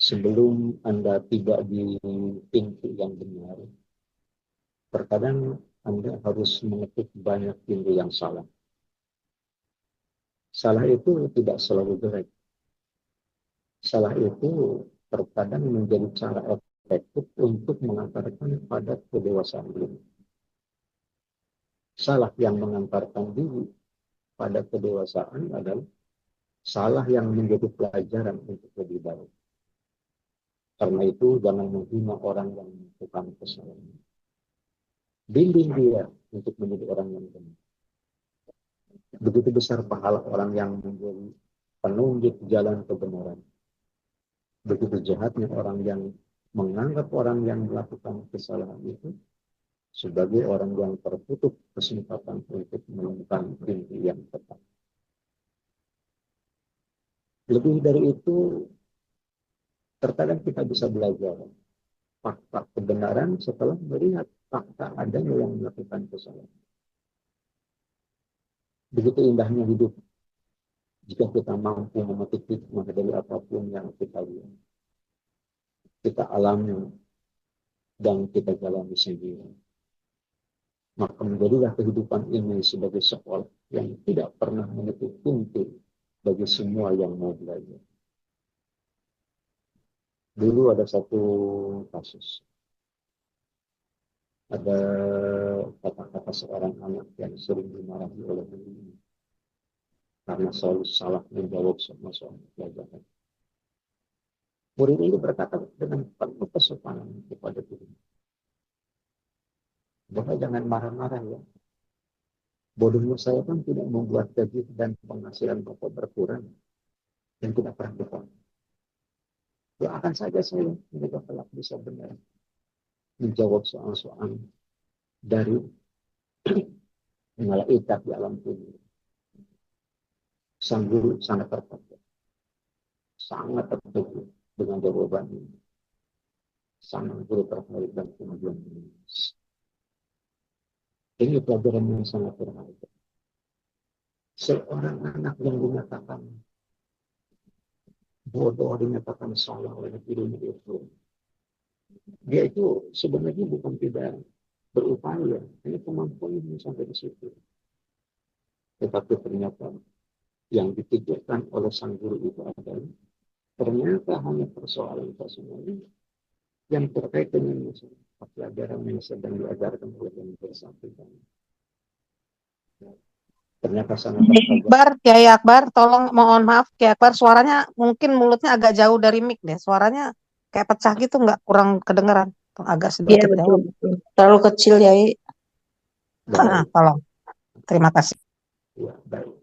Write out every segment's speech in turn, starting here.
sebelum Anda tiba di pintu yang benar, terkadang Anda harus mengetuk banyak pintu yang salah. Salah itu tidak selalu jelek. Salah itu terkadang menjadi cara efektif untuk mengantarkan pada kedewasaan diri. Salah yang mengantarkan diri pada kedewasaan adalah salah yang menjadi pelajaran untuk lebih baik. Karena itu jangan menghina orang yang melakukan kesalahan. Bimbing dia untuk menjadi orang yang benar. Begitu besar pahala orang yang menjadi penunjuk jalan kebenaran. Begitu jahatnya orang yang menganggap orang yang melakukan kesalahan itu sebagai orang yang tertutup kesempatan untuk menemukan pintu yang tepat. Lebih dari itu, terkadang kita bisa belajar fakta kebenaran setelah melihat fakta adanya yang melakukan kesalahan. Begitu indahnya hidup jika kita mampu memetik hikmah dari apapun yang kita lihat, kita alami, dan kita jalani sendiri. Maka menjadilah kehidupan ini sebagai sekolah yang tidak pernah menutup pintu bagi semua yang mau belajar. Dulu ada satu kasus. Ada kata-kata seorang anak yang sering dimarahi oleh gurunya karena selalu salah menjawab semua soal pelajaran. Murid ini berkata dengan penuh kesopanan kepada gurunya, "Bapak jangan marah-marah ya. Bodohnya saya kan tidak membuat gaji dan penghasilan Bapak berkurang dan tidak pernah berkurang. Doakan saja saya mereka kelak bisa benar menjawab soal-soal dari malaikat di alam kubur." Sang guru sangat terkejut, sangat terkejut dengan jawaban ini. Sang guru terkejut dan kemudian menangis. Ini pelajaran yang sangat berharga. Seorang anak yang dinyatakan bodoh, dinyatakan salah oleh gurunya itu, dia itu sebenarnya bukan tidak berupaya, hanya kemampuannya sampai di situ. Tetapi ternyata yang dipikirkan oleh sang guru itu adalah ternyata hanya persoalan-persoalan yang terkait dengan pelajaran yang sedang diajarkan oleh yang bersangkutan. Ternyata sangat terkejut. Kiai Akbar, tolong mohon maaf, Kiai Akbar, suaranya mungkin mulutnya agak jauh dari mic deh. Suaranya kayak pecah gitu, nggak kurang kedengeran. Agak Iya, sedikit jauh. betul. Terlalu kecil ya. Tolong. Terima kasih. Ya, baik.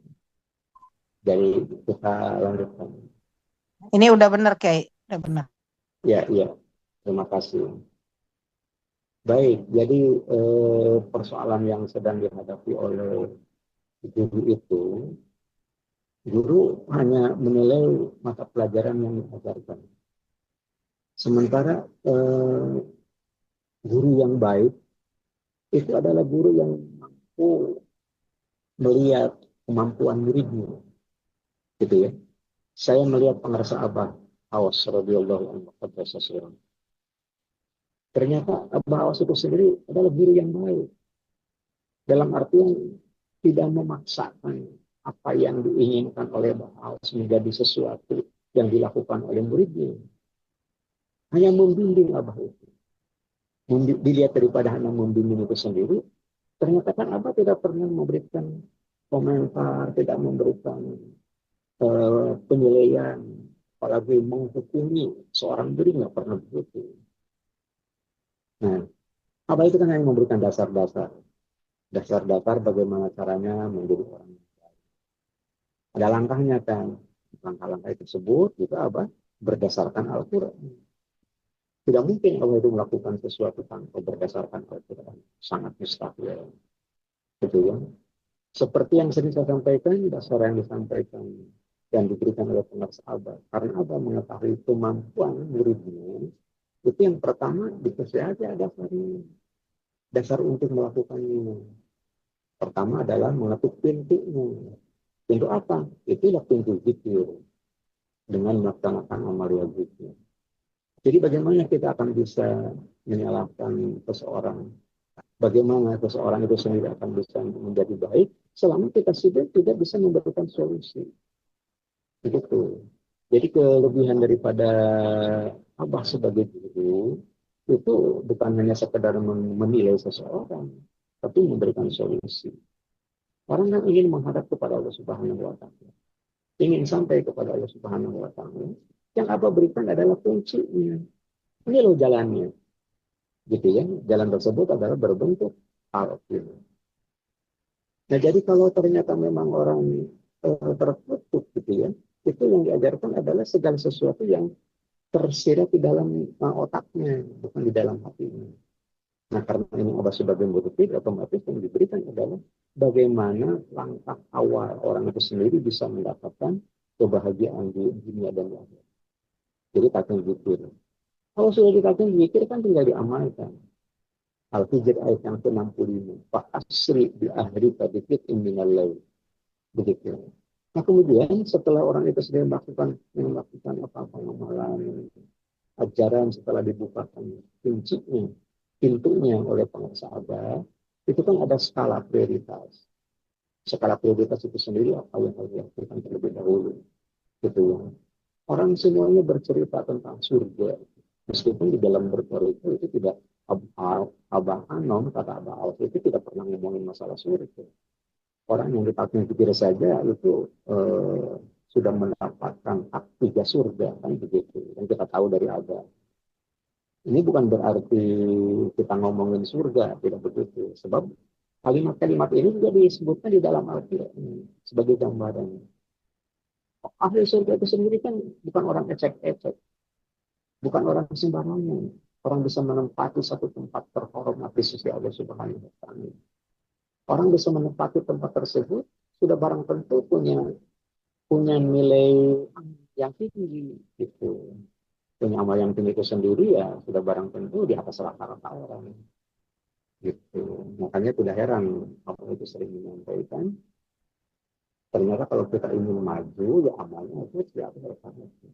Jadi kita lanjutkan. Ini udah benar, Kiai. Udah benar. Ya, ya. Terima kasih. Baik, jadi persoalan yang sedang dihadapi oleh guru itu, guru hanya menilai mata pelajaran yang diajarkan. Sementara guru yang baik itu adalah guru yang mampu melihat kemampuan muridnya, gitu ya. Saya melihat pengarsa Abah Awas radhiyallahu anhu. Ternyata Abah Awas itu sendiri adalah guru yang baik. Dalam artian tidak memaksakan apa yang diinginkan oleh Abah Awas menjadi sesuatu yang dilakukan oleh muridnya. Hanya membimbing Abah itu. Dilihat daripada hanya membimbing itu sendiri, ternyata kan Abah tidak pernah memberikan komentar, tidak memberikan penilaian, apalagi menghukumi seorang murid, nggak pernah begitu. Nah, Abah itu kan hanya memberikan dasar-dasar bagaimana caranya menjadi orang yang baik. Ada langkahnya kan, langkah-langkah tersebut itu Abah berdasarkan Al-Quran. Tidak mungkin Allah itu melakukan sesuatu tanpa berdasarkan Al-Quran. Sangat mustahil. Gitu ya. Seperti yang sering saya sampaikan, dasar yang disampaikan yang diberikan oleh pengarsa Abah. Karena Abah mengetahui kemampuan muridnya, itu yang pertama dikasih aja dasarnya. Dasar untuk melakukannya. Pertama adalah mengetuk pintunya. Pintu apa? Itulah pintu zikir. Dengan melaksanakan amalia zikir. Jadi bagaimana kita akan bisa menyalahkan seseorang? Bagaimana seseorang itu sendiri akan bisa menjadi baik selama kita sudah tidak bisa memberikan solusi? Begitu. Jadi kelebihan daripada Abah sebagai guru itu bukan hanya sekedar menilai seseorang, tapi memberikan solusi. Orang yang ingin menghadap kepada Allah Subhanahu wa Ta'ala, ingin sampai kepada Allah Subhanahu wa Ta'ala, yang Abah berikan adalah kuncinya. Ini loh jalannya, gitu ya. Jalan tersebut adalah berbentuk al-ilm. Nah, jadi kalau ternyata memang orang tertutup, gitu ya, itu yang diajarkan adalah segala sesuatu yang tersirat di dalam otaknya, bukan di dalam hatinya. Nah, karena ini Abah sebagai murid, otomatis yang diberikan adalah bagaimana langkah awal orang itu sendiri bisa mendapatkan kebahagiaan di dunia dan di akhirat. Jadi takkan zikir. Kalau sudah dikatakan zikir kan tinggal diamalkan. Al-Hijr ayat yang ke-65. Pak asri bi ahri kadikit iminalai. Begitu. Nah kemudian setelah orang itu sudah melakukan apa-apa amalan, ajaran setelah dibukakan kuncinya, pintunya oleh pengusaha, itu kan ada skala prioritas. Skala prioritas itu sendiri apa yang harus dilakukan terlebih dahulu. Gitu ya. Orang semuanya bercerita tentang surga. Meskipun di dalam berteori itu tidak Abah Anom, kata Abah Alf itu tidak pernah ngomongin masalah surga. Orang yang ditakdir pikir saja itu sudah mendapatkan hak tiga surga, kan begitu. Yang kita tahu dari Abah. Ini bukan berarti kita ngomongin surga, tidak begitu. Sebab kalimat-kalimat ini juga disebutkan di dalam Al-Quran sebagai gambaran. Ahli surga itu sendiri kan bukan orang ecek-ecek, bukan orang sembarangan. Orang bisa menempati satu tempat terhormat di sisi Allah Subhanahu wa Ta'ala. Orang bisa menempati tempat tersebut sudah barang tentu punya nilai yang tinggi gitu. Punya amal yang tinggi itu sendiri ya sudah barang tentu di atas rata-rata orang gitu. Makanya tidak heran apa itu sering menyampaikan. Ternyata kalau kita ingin maju ya amalnya harus di atas rata-rata.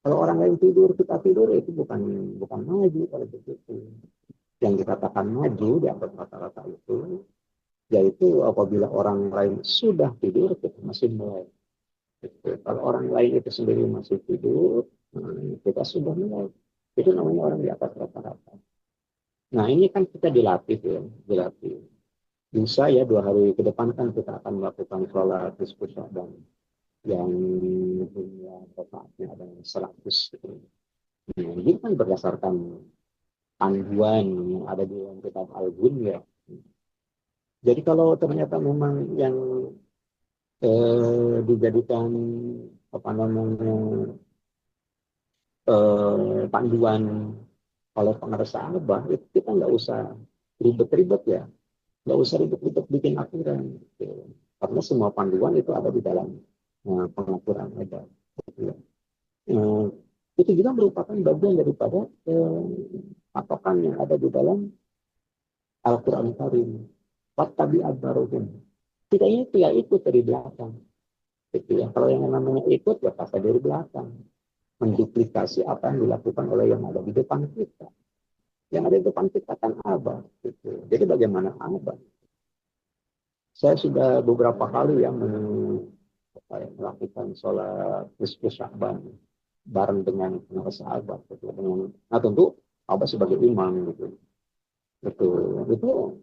Kalau orang lain tidur, kita tidur itu bukan maju kalau begitu. Yang dikatakan maju di atas rata-rata itu, yaitu apabila orang lain sudah tidur, kita masih mulai. Gitu. Kalau orang lain itu sendiri masih tidur, kita sudah mulai. Itu namanya orang di atas rata-rata. Nah ini kan kita dilatih ya, dilatih. Bisa ya 2 hari ke depan kan kita akan melakukan sholat diskusi dan yang punya rakaatnya ada 100 gitu. Nah, ini kan berdasarkan panduan yang ada di dalam kitab Al-Gun ya. Jadi kalau ternyata memang yang dijadikan apa namanya panduan oleh pengarsa Abah, itu kita nggak usah ribet-ribet ya, nggak usah ribet-ribet bikin aturan. Gitu. Karena semua panduan itu ada di dalam pengaturan Abah. Gitu. Uh, itu juga merupakan bagian daripada patokan yang ada di dalam Al-Quran Karim. Wattabi adbaruhum. Kita ini tidak ikut dari belakang. Gitu ya. Kalau yang namanya ikut, ya pas dari belakang. Menduplikasi apa yang dilakukan oleh yang ada di depan kita. Yang ada di depan kita kan Abah. Gitu. Jadi bagaimana Abah? Saya sudah beberapa kali yang melakukan sholat nisfu Sya'ban bareng dengan sahabat. Gitu. Nah tentu Abah sebagai imam gitu. Itu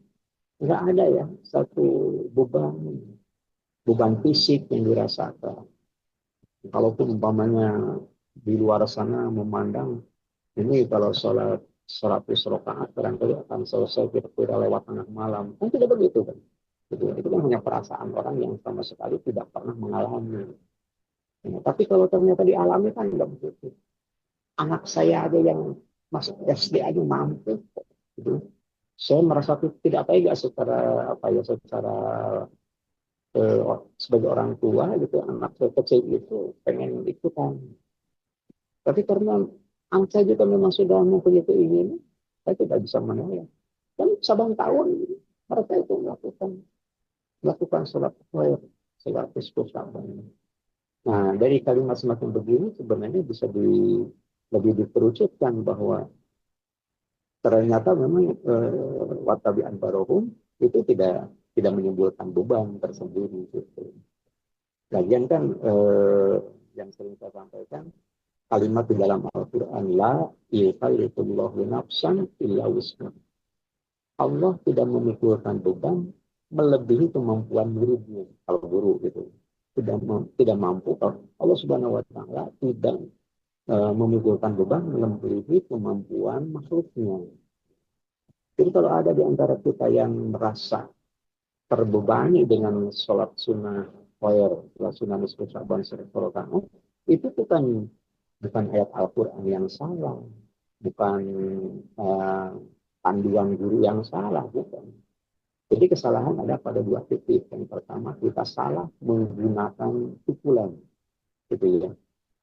nggak ada ya satu beban fisik yang dirasakan. Kalaupun umpamanya di luar sana memandang ini kalau sholat 100 rakaat barangkali akan selesai kira-kira lewat tengah malam. Kan tidak begitu kan. Itu kan hanya perasaan orang yang sama sekali tidak pernah mengalami. Ya, tapi kalau ternyata dialami kan tidak begitu. Anak saya aja yang masuk SD aja mampu. Gitu. Saya merasa tidak tega secara apa ya secara sebagai orang tua gitu anak kecil itu pengen ikutan. Tapi karena anak saya juga memang sudah mempunyai keinginan, saya tidak bisa menolak. Dan sabang tahun mereka itu melakukan sholat khair, sholat istisqa. Nah dari kalimat semacam begini sebenarnya bisa lebih dikerucutkan bahwa ternyata memang watabi'an barohum itu tidak menimbulkan beban tersendiri gitu. Lagian kan yang sering saya sampaikan kalimat di dalam Al-Quran la yukallifullahu nafsan illa wus'aha. Allah tidak memikulkan beban melebihi kemampuan muridnya kalau guru gitu. Tidak mampu Allah Subhanahu wa taala tidak memikulkan beban melebihi kemampuan makhluknya. Jadi kalau ada di antara kita yang merasa terbebani dengan sholat sunnah khair, sholat sunnah nisfu Sya'ban serta itu bukan ayat Al-Quran yang salah, bukan uh, panduan guru yang salah, bukan. Jadi kesalahan ada pada dua titik. Yang pertama, kita salah menggunakan pikulan, gitu ya.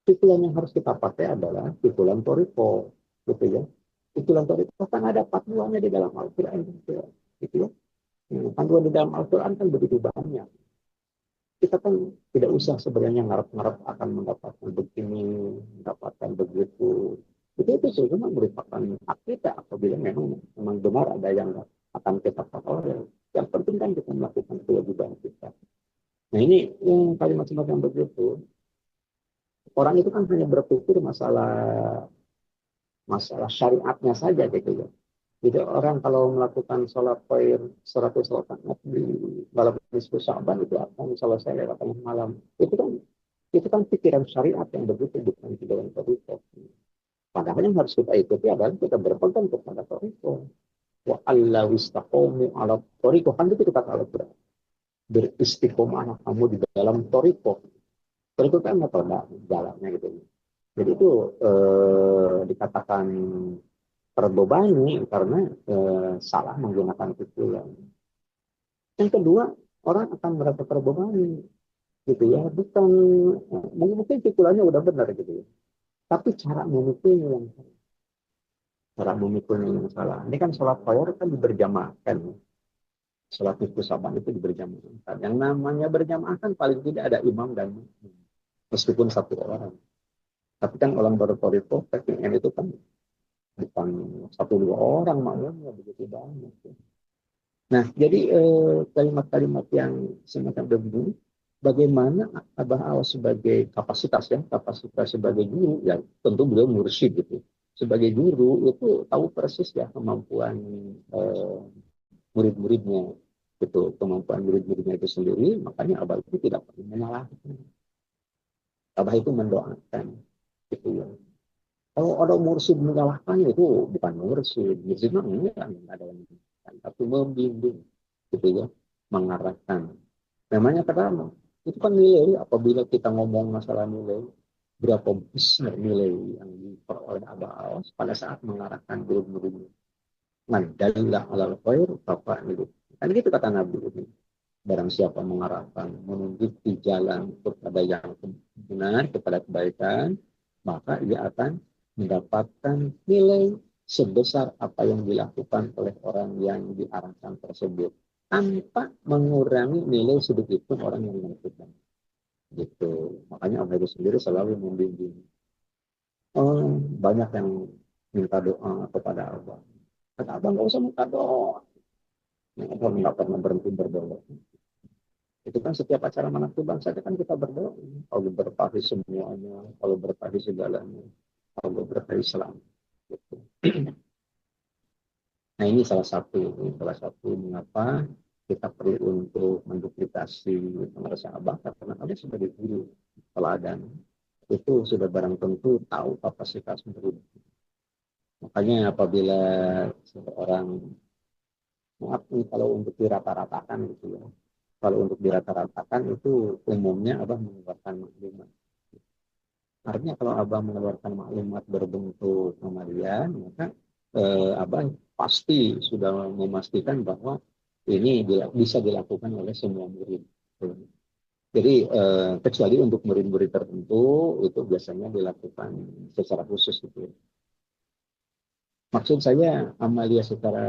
Pikulan yang harus kita pakai adalah pikulan toriko, gitu ya. Pikulan toriko kan ada panduannya di dalam Al-Quran, gitu ya. Panduan di dalam Al-Quran kan begitu banyak. Kita kan tidak usah sebenarnya ngarep-ngarep akan mendapatkan begini, mendapatkan begitu. Itu cuma merupakan hak kita apabila memang benar ada yang akan kita peroleh. Yang penting kan kita melakukan kewajiban kita. Nah ini yang kalimat semacam begitu. Orang itu kan hanya berpikir masalah syariatnya saja gitu ya. Jadi orang kalau melakukan sholat khair 100 rakaat di malam nisfu Sya'ban itu akan selesai lewat tengah malam. Itu kan pikiran syariat yang begitu, bukan pikiran tariqah. Padahal yang harus kita ikuti adalah kita berpegang kepada tariqah. Wa alla wistaqomu ala tariqah, kan itu kita kalau beristiqomah kamu di dalam tariqah. Tariqah kan metode jalannya gitu. Jadi itu dikatakan terbebani karena salah menggunakan pikulan. Yang kedua, orang akan merasa terbebani, gitu ya. Bukan mungkin pikulannya udah benar gitu ya. Tapi cara memikulnya yang salah. Ini kan sholat khair kan diberjamaahkan. Sholat nisfu Sya'ban itu diberjamaahkan. Yang namanya berjamaah kan paling tidak ada imam dan meskipun satu orang. Tapi kan orang bertoriko, PKN itu kan bukan satu dua orang makmumnya begitu banyak. Nah, jadi kalimat-kalimat yang semacam begini, bagaimana Abah Awas sebagai kapasitas ya, kapasitas sebagai guru, ya tentu beliau mursyid gitu. Sebagai guru itu tahu persis ya kemampuan murid-muridnya, gitu, kemampuan murid-muridnya itu sendiri, makanya Abah itu tidak pernah menyalahkan. Abah itu mendoakan, gitu ya. Kalau ada mursyid menyalahkan itu bukan mursyid, mursyid mah enggak ada yang menyalahkan, tapi membimbing, gitu ya, mengarahkan. Namanya pertama, itu kan nilai, apabila kita ngomong masalah nilai, berapa besar nilai yang diperoleh Abah Awas pada saat mengarahkan murid-muridnya. Mandalilah alal khair, bapak itu. Kan gitu kata Nabi ini. Barang siapa mengarahkan, menunjuk di jalan kepada yang benar, kepada kebaikan, maka ia akan mendapatkan nilai sebesar apa yang dilakukan oleh orang yang diarahkan tersebut tanpa mengurangi nilai sedikit pun orang yang melakukan. Gitu. Makanya Allah itu sendiri selalu membimbing. Banyak yang minta doa kepada Allah. Kata Abang nggak usah minta doa. Allah nggak pernah berhenti berdoa. Itu kan setiap acara manakibang saja kan kita berdoa. Allah berkahi semuanya, Allah berkahi segalanya, Allah berkahi selamat. Gitu. Nah ini salah satu mengapa kita perlu untuk menduplikasi merasa Abah karena ada sebagai guru teladan itu sudah barang tentu tahu kapasitas murid. Makanya apabila seorang maaf nih kalau untuk dirata-ratakan gitu ya, kalau untuk dirata-ratakan itu umumnya Abah mengeluarkan maklumat. Artinya kalau Abah mengeluarkan maklumat berbentuk kemarian, maka Abah pasti sudah memastikan bahwa ini bisa dilakukan oleh semua murid. Jadi kecuali untuk murid-murid tertentu itu biasanya dilakukan secara khusus gitu. Maksud saya amalia secara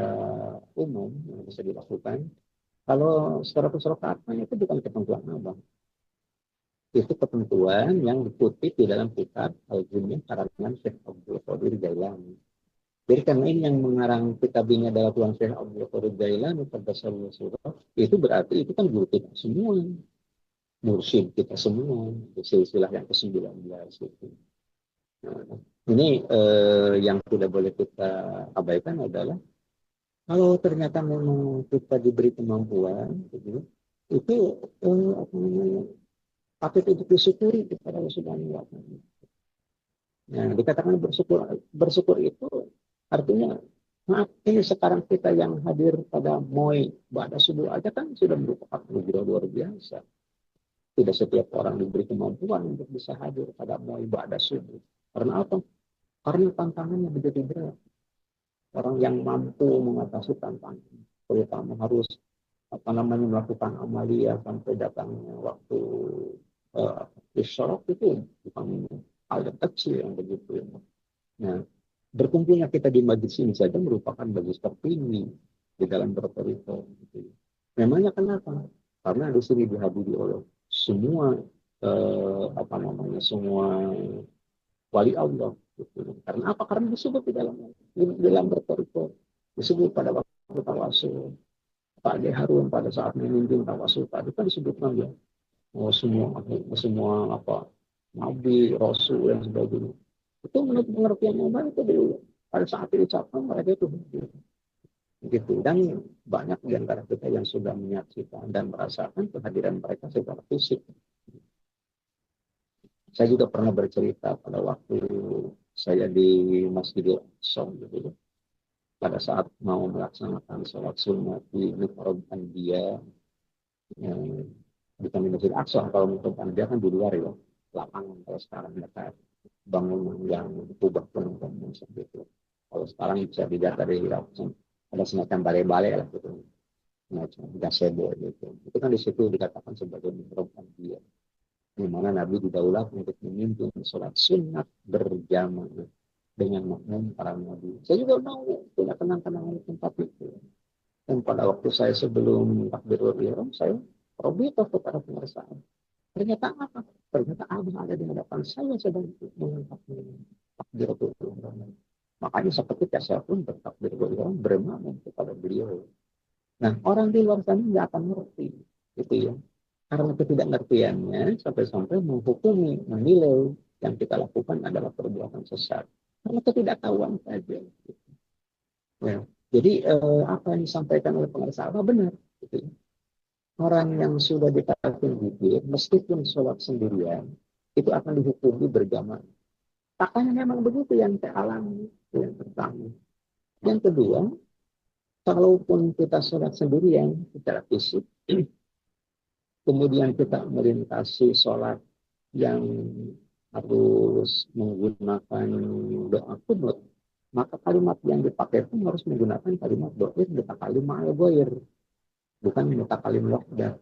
umum yang bisa dilakukan. Kalau 100 rakaat itu bukan ketentuan Abah. Itu ketentuan yang dikutip di dalam kitab Al-Jumiyah karangan Syekh Abdul Qadir Jailani. Jadi karena ini yang mengarang kitab ini adalah Tuan Syekh Abdul Qadir Jailani pada surah, itu berarti itu kan guru kita semua, mursyid kita semua, silsilah yang ke-19 itu. Nah, ini yang tidak boleh kita abaikan adalah kalau ternyata memang kita diberi kemampuan, gitu, itu apa namanya, patut untuk disyukuri kepada Allah Subhanahu wa Ta'ala. Nah, dikatakan bersyukur, bersyukur itu artinya, maaf, ini sekarang kita yang hadir pada MOI pada subuh aja kan sudah merupakan anugerah luar biasa. Tidak setiap orang diberi kemampuan untuk bisa hadir pada MOI pada subuh. Karena apa? Karena tantangannya begitu berat. Orang yang mampu mengatasi tantangan, terutama harus apa namanya melakukan amalia sampai datangnya waktu isyarat itu bukan hal yang kecil yang begitu. Nah, berkumpulnya kita di majlis ini saja merupakan majlis tertinggi di dalam berperikop. Gitu. Memangnya kenapa? Karena di sini dihadiri oleh semua apa namanya semua wali Allah. Gitu. Karena apa? Karena disebut di dalam berperikop, disebut pada waktu tawasul. Pak De Harun pada saat memimpin tawasul tadi kan disebutkan ya, oh, semua apa nabi, rasul dan sebagainya. Itu menurut pengertian yang baik itu dulu. Pada saat diucapkan mereka itu begitu. Dan banyak di antara kita yang sudah menyaksikan dan merasakan kehadiran mereka secara fisik. Saya juga pernah bercerita pada waktu saya di Masjidil Aqsa gitu. Pada saat mau melaksanakan sholat sunnah di Mihrab Anbiya, yang bukan di Masjid Aqsa, kalau Mihrab Anbiya kan di luar ya, lapangan kalau sekarang dekat bangunan yang kubah penuh seperti itu. Kalau sekarang bisa dilihat dari ada semacam balai-balai lah gitu, semacam gazebo gitu. Itu kan di situ dikatakan sebagai mihrab dia, di mana Nabi didaulat untuk memimpin sholat sunat berjamaah dengan makmum para nabi. Saya juga mau punya kenang-kenangan tempat itu. Dan pada waktu saya sebelum takbirul ihram, saya robito kepada pengersaan. Ternyata apa? Ternyata Abah ada di hadapan saya sedang mengangkat takbiratul ihram. Makanya seketika saya pun bertakbiratul ihram bermakmum kepada beliau. Nah, orang di luar sana nggak akan ngerti, gitu ya. Karena ketidakngertiannya sampai-sampai menghukumi, menilai yang kita lakukan adalah perbuatan sesat. Karena ketidaktahuan saja. Gitu. Ya. Jadi apa yang disampaikan oleh pengarang Abah benar, gitu ya. Orang yang sudah dikasih bibir, meskipun sholat sendirian, itu akan dihukumi berjamaah. Takanya memang begitu yang saya alami. Itu yang pertama. Yang kedua, kalaupun kita sholat sendirian secara fisik, kemudian kita melintasi sholat yang harus menggunakan doa kunut, maka kalimat yang dipakai pun harus menggunakan kalimat doa mutakalim al-ghair, bukan mutakalim lokda.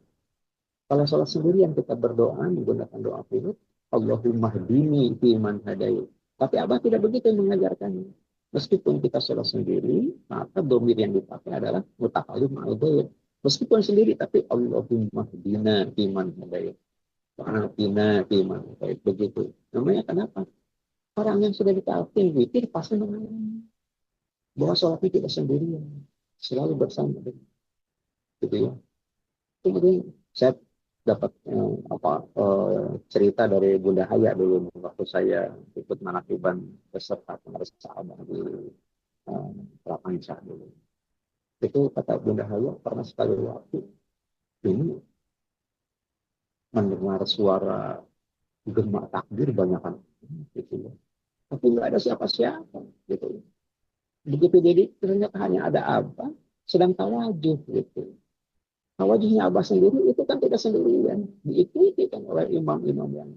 Kalau sholat sendirian kita berdoa menggunakan doa kunut, Allahumma hdini fiman hadait. Tapi Abah tidak begitu mengajarkannya. Meskipun kita sholat sendiri, maka domir yang dipakai adalah mutakalim al-ghair. Meskipun sendiri, tapi Allahumma hdina fiman hadait. Wa'afina fiman hadait. Begitu. Namanya kenapa? Orang yang sudah ditalkin witir pasti mengalami bahwa sholatnya tidak sendirian. Selalu bersama dengan gitu ya. Kemudian saya dapat cerita dari Bunda Haya dulu waktu saya ikut manakiban beserta pengersaan di Prapanca dulu. Itu kata Bunda Haya pernah sekali waktu ini mendengar suara gema takbir banyakan gitu ya. Tapi nggak ada siapa-siapa gitu. Begitu jadi ternyata hanya ada Abah sedang tawajuh gitu. Tawajuhnya Abah sendiri itu kan tidak sendirian, diikuti kan oleh imam-imam yang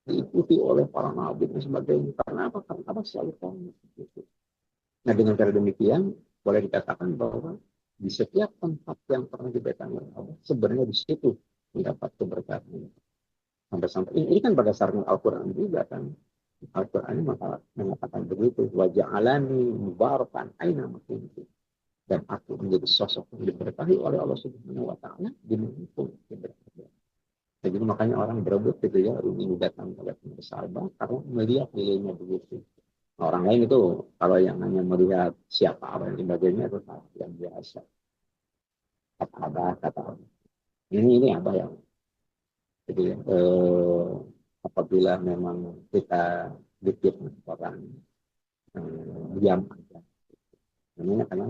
diikuti oleh para nabi dan sebagainya. Karena apa? Karena Abah selalu tahu. Gitu. Nah dengan cara demikian boleh dikatakan bahwa di setiap tempat yang pernah diberikan oleh Abah sebenarnya di situ mendapat keberkatan. Sampai-sampai ini kan berdasarkan Al-Quran juga kan. Al-Quran mengatakan begitu. Wajah alani mubarakan aina makin. Dan aku menjadi sosok yang diberkahi oleh Allah Subhanahu wa Ta'ala di mana pun. Jadi makanya orang berebut gitu ya, ini datang ke sahabat karena melihat nilainya begitu. Nah, orang lain itu kalau yang hanya melihat siapa apa dan sebagainya itu hal yang biasa. Kata abah, kata abah. Ini apa yang jadi apabila memang kita dikit orang diam aja. Namanya karena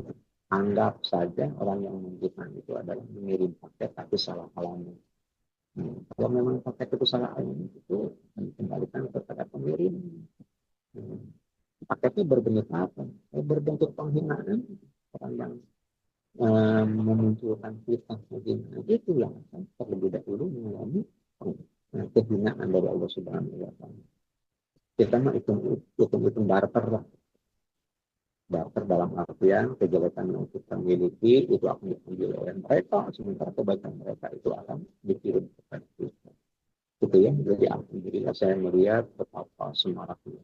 anggap saja orang yang membutuhkan itu adalah mengirim paket tapi salah alamat. Kalau memang paket itu salah alamat itu kembalikan kepada pengirim. Hmm. Paketnya berbentuk apa? Berbentuk penghinaan orang yang memunculkan fitnah penghinaan itu yang akan terlebih dahulu mengalami kehinaan dari Allah Subhanahu Wa Taala. Kita mah hitung barter lah, barter dalam artian kejelekan yang kita miliki itu akan diambil oleh mereka, sementara kebaikan mereka itu akan dikirim kepada kita. Gitu ya, jadi alhamdulillah saya melihat betapa semaraknya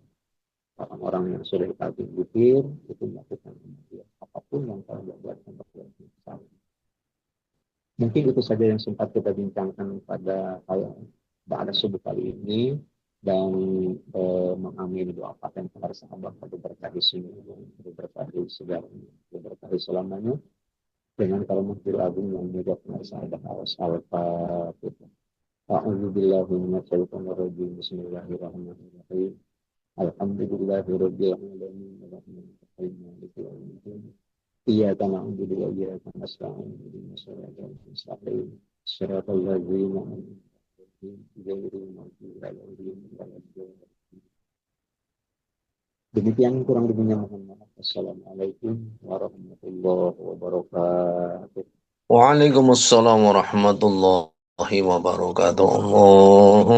orang-orang yang sudah kita pikir itu melakukan kemudian apapun yang telah dibuatkan berbuat. Mungkin itu saja yang sempat kita bincangkan pada pada subuh kali ini dan mengamini doa paten para sahabat pada berkahi semua, berkahi segala, berkahi selamanya dengan kalimat agung yang mudah para sahabat awas al-fatihah. A'udzubillahi minasyaitonir rajim. Bismillahirrahmanirrahim. Alhamdulillahirabbil alamin arrahmanirrahim maliki yaumiddin. Iyyaka na'budu wa iyyaka nasta'in ihdinas siratal mustaqim siratal ladzina an'amta 'alaihim ghairil maghdubi 'alaihim waladdallin. Demikian kurang lebihnya mohon maaf. Assalamualaikum warahmatullahi wabarakatuh. Waalaikumsalam warahmatullahi wabarakatuh.